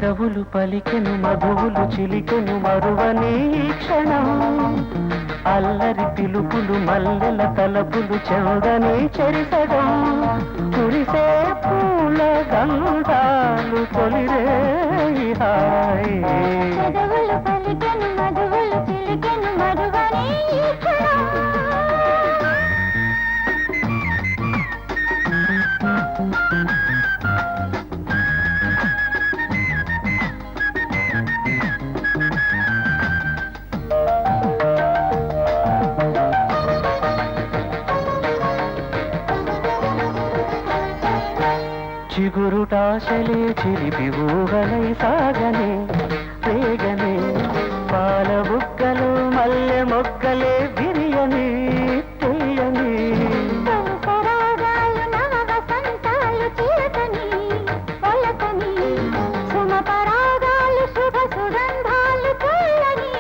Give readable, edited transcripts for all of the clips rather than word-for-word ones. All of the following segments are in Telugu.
పెదవులు పలికెను మధువులు చిలికెను మరువని ఈ క్షణం అల్లరి పిలుపులు మల్లెల తలపులు చెందని చెరిసడం కురిసే పూల గంధాలు తొలిరే హాయ్ పెదవులు పలికెను మధువులు చిలికెను మరువని ఈ క్షణం చిగురుటాశలే చిలిపి ఊహలై సాగనే రేగనే పాల బుగ్గలు మల్లె మొగ్గలే విరియని తెలియని పరాగాలు నవ వసంతాలు చిలకని పలకని సుమ పరాగాలు శుభ సుగంధాలు చల్లని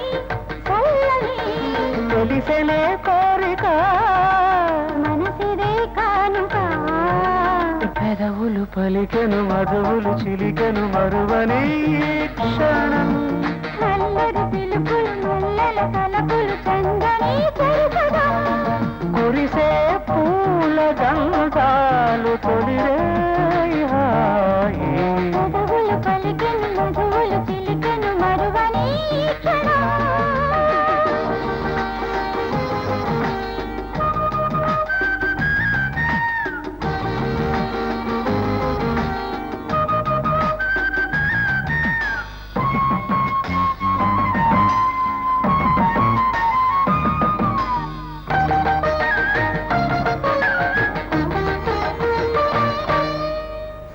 చల్లని తెలిసెనే కోరిక మనసిదే కానుక పెదవులు పలికెను మధువులు చిలికెను మరువని క్షణం అల్లరి పిలుపులు మల్లెల తలపులు చందని చెరుసగా కురిసే పూల గంధాలు తొలిరే హాయ్ పెదవులు పలికెను మధువులు చిలికెను మరువని క్షణం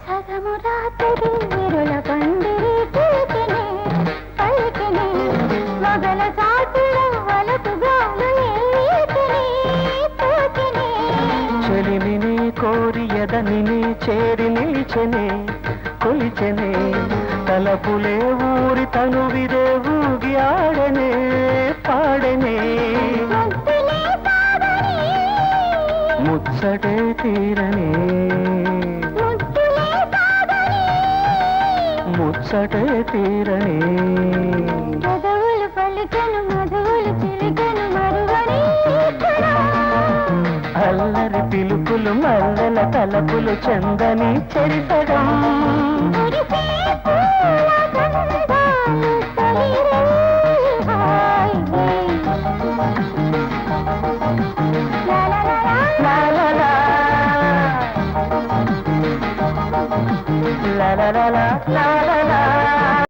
సగము రాత్రి విరుల పందిరి పిలిచెనే పలికెనే మగల సాటులో వలపు గాలు ఏచెనే తోచెనే చెలిమిని కోరి ఎదనిని చేరి నిలిచెనే కొలిచెనే తలపులే ఊరి తనువిదే ఊగి ఆడనే పాడనే ముద్దులే సాగని ముచ్చటే తీరనే ముద్దులే సాగని ముచ్చటే తీరనే పెదవులు పలికెను మధువులు చిలికెను మరువని క్షణం అల్లరి పిలుపులు మల్లెల తలపులు చందని చెరిసడం కురిసే పూల గంధాలు తొలిరే హాయ్ లా లా లా లా లా లా లా లా లా లా లా లా లా